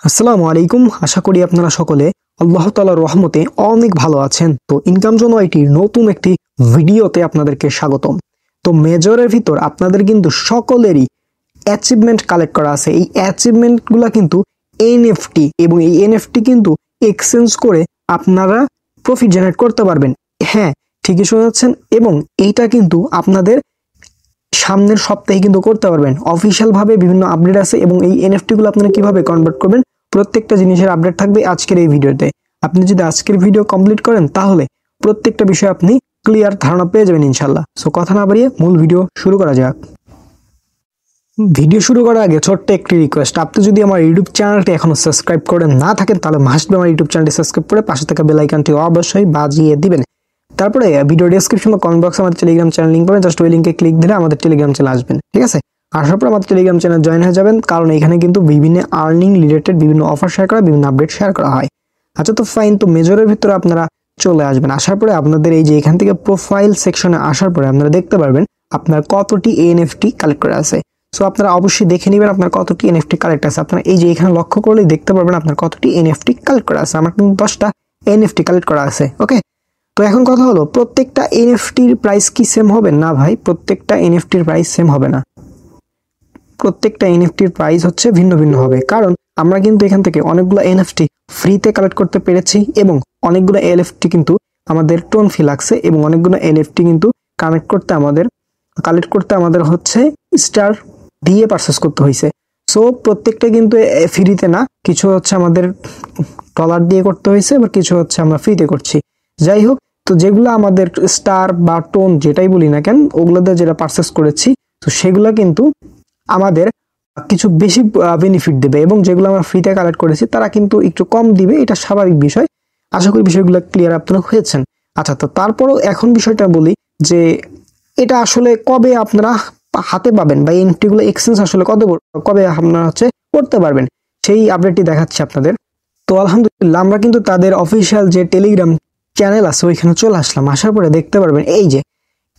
আসসালামু আলাইকুম। আশা করি আপনারা সকলে আল্লাহ তাআলার রহমতে অনেক ভালো আছেন। তো ইনকাম জোন আইটির নতুন একটি ভিডিওতে আপনাদেরকে স্বাগতম। তো মেজরের ভিতর আপনাদের কিন্তু সকলেরই অ্যাচিভমেন্ট কালেক্ট করা আছে। এই অ্যাচিভমেন্টগুলো কিন্তু এনএফটি, এবং এই এনএফটি কিন্তু এক্সচেঞ্জ করে আপনারা প্রফিট জেনারেট করতে পারবেন। হ্যাঁ, ঠিকই শুনেছেন। এবং এইটা কিন্তু আপনাদের সামনের সপ্তাহে কিন্তু করতে পারবেন। অফিসিয়াল ভাবে বিভিন্ন আপডেট আছে এবং এই এনএফটি গুলো আপনারা কিভাবে কনভার্ট করবেন প্রত্যেকটা জিনিসের আপডেট থাকবে আজকের এই ভিডিওতে। আপনি যদি আজকের ভিডিও কমপ্লিট করেন তাহলে প্রত্যেকটা বিষয়ে আপনি ক্লিয়ার ধারণা পেয়ে যাবেন ইনশাল্লাহ। সো কথা না বাড়িয়ে মূল ভিডিও শুরু করা যাক। ভিডিও শুরু করার আগে ছোট্ট একটি রিকোয়েস্ট, আপনি যদি আমার ইউটিউব চ্যানেলটি এখনো সাবস্ক্রাইব করে না থাকেন তাহলে মাস্ট বি আমার ইউটিউব চ্যানেলটি সাবস্ক্রাইব করে পাশে থাকা বেল আইকনটি অবশ্যই বাজিয়ে দিবেন। তারপরে ভিডিও ডেসক্রিপশন বা কমেন্ট বক্সে আমাদের টেলিগ্রাম চ্যানেল লিংক পাবেন, জাস্ট ওই লিংকে ক্লিক দিলে আমাদের টেলিগ্রাম চ্যানেল আসবেন। ঠিক আছে, আসার পর আমাদের টেলিগ্রাম চ্যানেল জয়েন হয়ে যাবেন, কারণ এখানে কিন্তু বিভিন্ন আর্নিং রিলেটেড বিভিন্ন অফার শেয়ার করা, বিভিন্ন আপডেট শেয়ার করা হয়। আচ্ছা, তো ফাইন। তো মেজরের ভিতরে আপনারা চলে আসবেন। আসার পরে আপনাদের এই যে এখান থেকে প্রোফাইল সেকশনে আসার পরে আপনারা দেখতে পারবেন আপনার কতটি এনএফটি কালেক্ট করা আছে। সো আপনারা অবশ্যই দেখে নেবেন আপনার কতটি এনএফটি কালেক্ট আছে। আপনারা এই যে এখানে লক্ষ্য করলেই দেখতে পারবেন আপনার কতটি এনএফটি কালেক্ট করা আছে। আমার কিন্তু 10টা এনএফটি কালেক্ট করা আছে। ওকে, তো এখন কথা হলো প্রত্যেকটা এনএফটির প্রাইস কি সেম হবে? না ভাই, প্রত্যেকটা এনএফটির প্রাইস সেম হবে না। প্রত্যেকটা এনএফটির প্রাইস হচ্ছে ভিন্ন ভিন্ন হবে, কারণ আমরা কিন্তু এখান থেকে অনেকগুলো এনএফটি ফ্রিতে কালেক্ট করতে পেরেছি এবং অনেকগুলো এলএফটি কিন্তু আমাদের টোন ফি লাগছে এবং অনেকগুলো এলএফটি কিন্তু কালেক্ট করতে আমাদের হচ্ছে স্টার দিয়ে পারচেস করতে হয়েছে। সো প্রত্যেকটা কিন্তু ফ্রিতে না, কিছু হচ্ছে আমাদের ডলার দিয়ে করতে হয়েছে, বা কিছু হচ্ছে আমরা ফ্রিতে করছি। যাই হোক, তো যেগুলো আমাদের স্টার বা টোন যেটাই বলি না কেন, ওগুলোতে যেটা পারচেস করেছি তো সেগুলো কিন্তু আমাদের কিছু বেশি বেনিফিট দেবে, এবং যেগুলো আমরা ফ্রিতে কালেক্ট করেছি তারা কিন্তু একটু কম দিবে। এটা স্বাভাবিক বিষয়। আশা করি বিষয়গুলো ক্লিয়ার আপনারা হয়েছেন। আচ্ছা, তো তারপরও এখন বিষয়টা বলি যে এটা আসলে কবে আপনারা হাতে পাবেন, বা এনএফটি গুলো এক্সচেঞ্জ আসলে কবে আপনারা হচ্ছে করতে পারবেন, সেই আপডেটটি দেখাচ্ছি আপনাদের। তো আলহামদুলিল্লাহ আমরা কিন্তু তাদের অফিসিয়াল যে টেলিগ্রাম চ্যানেল আছে ওইখানে চলে আসলাম। আসার পরে দেখতে পারবেন এই যে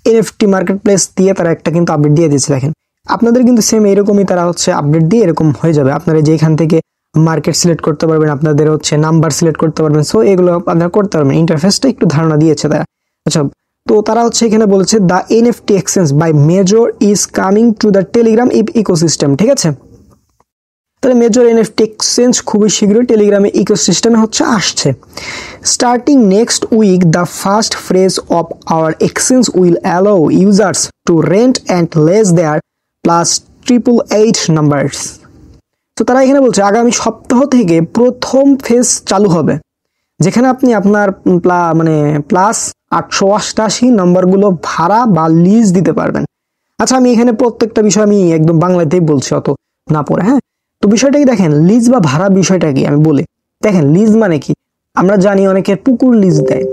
এনএফটি মার্কেট প্লেস দিয়ে তারা একটা কিন্তু আপডেট দিয়ে দিয়েছে। দেখেন, আপনাদের কিন্তু সেম এরকমই তারা হচ্ছে আপডেট দিয়ে এরকম হয়ে যাবে। আপনারা যে এখান থেকে মার্কেট সিলেক্ট করতে পারবেন, আপনাদের হচ্ছে নাম্বার সিলেক্ট করতে পারবেন। সো এগুলো আপনারা করতে পারবেন। ইন্টারফেসটা একটু ধারণা দিয়েছে তারা। আচ্ছা, তো তারা হচ্ছে এখানে বলেছে the NFT exchange by major is coming to the Telegram ecosystem. ঠিক আছে, তাহলে মেজর এনএফটি এক্সচেঞ্জ খুবই শীঘ্রই টেলিগ্রামে ইকোসিস্টেমে হচ্ছে আসছে। Starting next week the first phase of our exchange will allow users to rent and lease their plus 888 numbers. তো তারা এখানে বলছে আগামী সপ্তাহ থেকে প্রথম ফেজ চালু হবে, যেখানে আপনি আপনার প্লাস 888 নাম্বারগুলো ভাড়া বা লিজ দিতে পারবেন। আচ্ছা, আমি এখানে প্রত্যেকটা বিষয় আমি একদম বাংলাতেই বলছি, অত না পড়ে। হ্যাঁ, তো বিষয়টা কি দেখেন, লিজ বা ভাড়া বিষয়টা কি আমি বলি। দেখেন, লিজ মানে কি, আমরা জানি অনেকে পুকুর লিজ দেয়।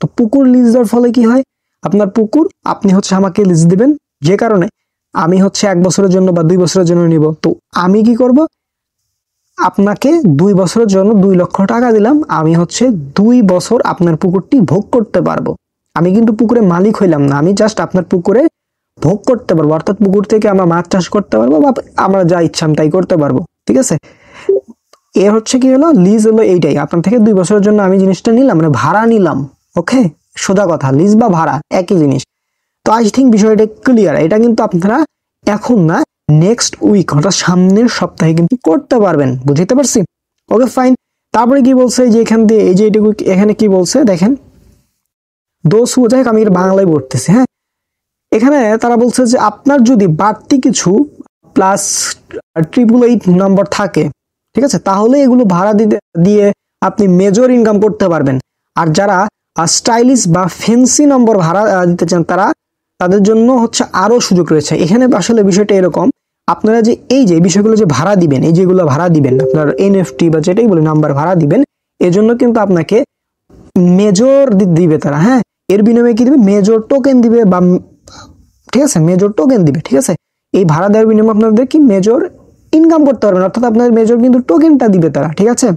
তো পুকুর লিজ দেওয়ার ফলে কি হয়, আপনার পুকুর আপনি হচ্ছে আমাকে লিজ দিবেন, যে কারণে আমি হচ্ছে 1 বছরের জন্য বা 2 বছরের জন্য নিব। তো আমি কি করব, আপনাকে 2 বছরের জন্য 2 লক্ষ টাকা দিলাম, আমি হচ্ছে 2 বছর আপনার পুকুরটি ভোগ করতে পারবো। আমি কিন্তু পুকুরে মালিক হইলাম না, আমি জাস্ট আপনার পুকুরে ভোগ করতে পারবো। অর্থাৎ পুকুর থেকে আমরা মাছ চাষ করতে পারবো, বা আমরা যা ইচ্ছা তাই করতে পারবো। ঠিক আছে, এ হচ্ছে কি হলো, লিজ হলো এইটাই। আপনার থেকে 2 বছরের জন্য আমি জিনিসটা নিলাম, মানে ভাড়া নিলাম। ওকে, সোজা কথা, লিজ বা ভাড়া একই জিনিস। তো আই থিঙ্ক বিষয়টা ক্লিয়ার। এটা কিন্তু আপনারা এখন না, নেক্সট উইক অর্থাৎ সামনের সপ্তাহে কিন্তু করতে পারবেন। বুঝতে পারছি? ওকে, ফাইন। তারপরে কি বলছে যে এখান দিয়ে এই যে এটুকু এখানে কি বলছে দেখেন, দোষ হয়ে যায়, আমি বাংলায় পড়তেছি। হ্যাঁ, এখানে তারা বলছে যে আপনার যদি বাড়তি কিছু প্লাস 888 নাম্বার থাকে, ঠিক আছে, তাহলে এগুলো ভাড়া দিয়ে আপনি মেজর ইনকাম করতে পারবেন। আর যারা স্টাইলিশ বা ফ্যান্সি নম্বর ভাড়া দিতে চান তাদের জন্য হচ্ছে আরো সুযোগ রয়েছে। এখানে আসলে বিষয়টা এরকম, আপনারা যে এই যে বিষয়গুলো যে ভাড়া দিবেন, এই যেগুলো ভাড়া দিবেন আপনার এনএফটি বা যেটাই বলে নাম্বার ভাড়া দিবেন, এজন্য কিন্তু আপনাকে মেজর দিবে তারা। হ্যাঁ, এর বিনিময়ে কি দিবে, মেজর টোকেন দিবে, বা ঠিক আছে, মেজর টোকেন দিবে। ঠিক আছে, এই ভাড়া দেওয়ার বিনিময়ে আপনাদের কি মেজর ইনকাম করতে পারবেন, অর্থাৎ আপনাদের মেজর কিন্তু টোকেনটা দিবে তারা। ঠিক আছে,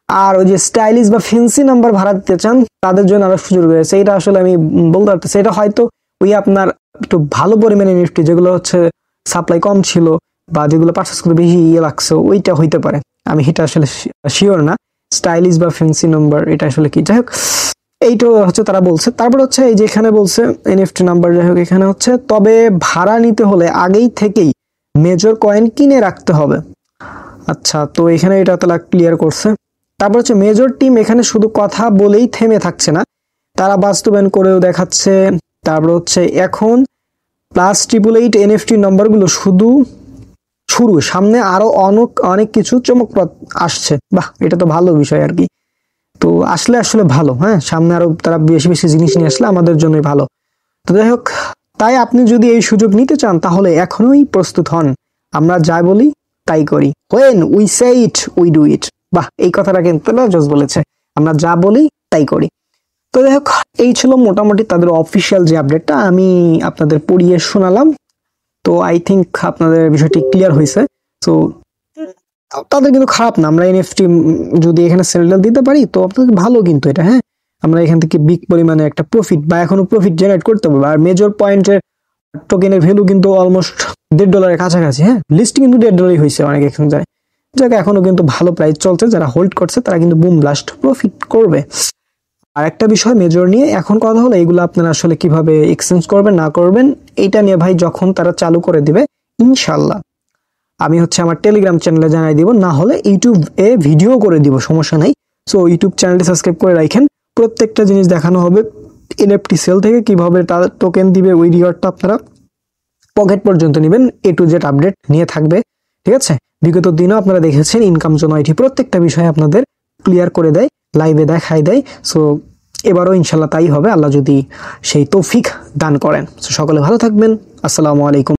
আর ওই যে স্টাইলিশ বা ফ্যান্সি নাম্বার ভাড়া দিতে চান তাদের জন্য আরো সুযোগ রয়েছে। এটা আসলে আমি বলতে পারতেছি, এটা হয়তো ওই আপনার একটু ভালো পরিমাণে এনএফটি যেগুলো হচ্ছে সাপ্লাই কম ছিল বা যেগুলো পারচেস করতে বেশি লাগছে, ওইটা হইতে পারে। আমি এটা আসলে শিওর না, স্টাইলিশ বা ফ্যান্সি নাম্বার এটা আসলে কি, যাই হোক এইটা হচ্ছে তারা বলছে। তারপর হচ্ছে এই যে এখানে বলছে এনএফটি নাম্বার, যাই হোক এখানে হচ্ছে তবে ভাড়া নিতে হলে আগেই থেকেই মেজর কয়েন কিনে রাখতে হবে। আচ্ছা, তো এখানে এটা তারা ক্লিয়ার করছে। তারপর হচ্ছে মেজর টিম এখানে শুধু কথা বলেই থেমে থাকছে না, তারা বাস্তবায়ন করেও দেখাচ্ছে। তারপর হচ্ছে এখন +888 এনএফটি নাম্বারগুলো শুধু শুরু, সামনে আরো অনেক কিছু চমকপ্রদ আসছে। বাহ, এটা তো ভালো বিষয় আর কি। তো আসলে ভালো, হ্যাঁ, সামনে আরো তারা বেশি বেশি জিনিস নিয়ে আসলে আমাদের জন্যই ভালো। তো যাই হোক, তাই আপনি যদি এই সুযোগ নিতে চান তাহলে এখনোই প্রস্তুত হন। আমরা যা বলি তাই করি, when we say it we do it। বাহ, এই কথাটা কিন্তু জজ বলেছে, আমরা যা বলি তাই করি। তো যাই হোক, এই ছিল মোটামুটি তাদের অফিসিয়াল যে আপডেটটা আমি আপনাদের পড়িয়ে শোনালাম। তো আই থিঙ্ক আপনাদের বিষয়টি ক্লিয়ার হয়েছে। তো তাদের কিন্তু খারাপ না, আমরা এনএফটি যদি এখানে সেল দিতে পারি তো আপনাদের ভালো কিন্তু এটা, হ্যাঁ, আমরা এখান থেকে বিগ পরিমাণে একটা প্রফিট বা এখনো প্রফিট জেনারেট করতে পারবো। আর মেজর পয়েন্টের টোকেনের ভ্যালু কিন্তু অলমোস্ট $1.5 কাছাকাছি, হ্যাঁ, লিস্ট কিন্তু $1.5 হয়েছে অনেক এখন যায়, যাকে এখনো কিন্তু ভালো প্রাইস চলছে, যারা হোল্ড করছে তারা কিন্তু বুম ব্লাস্ট প্রফিট করবে। আর একটা বিষয় মেজর নিয়ে এখন কথা হলো, এগুলো আপনারা আসলে কিভাবে এক্সচেঞ্জ করবেন না করবেন এইটা নিয়ে ভাই যখন তারা চালু করে দিবে ইনশাল্লাহ আমি হচ্ছে আমার টেলিগ্রাম চ্যানেলে জানাই দিব, না হলে ইউটিউবে ভিডিও করে দিব, সমস্যা নাই। সো ইউটিউব চ্যানেলটি সাবস্ক্রাইব করে রাখেন, প্রত্যেকটা জিনিস দেখানো হবে। এনএফটি সেল থেকে কিভাবে তাদের টোকেন দিবে ওই রিওয়ার্ডটা আপনারা পকেট পর্যন্ত নেবেন, A to Z আপডেট নিয়ে থাকবে, ঠিক আছে। বিগত দিনও আপনারা দেখেছেন ইনকাম জোন আইটি প্রত্যেকটা বিষয় আপনাদের ক্লিয়ার করে দেয়, লাইভে দেখাই দেয়। সো এবারও ইনশাল্লাহ তাই হবে, আল্লাহ যদি সেই তৌফিক দান করেন। সো সকলে ভালো থাকবেন, আসসালামু আলাইকুম।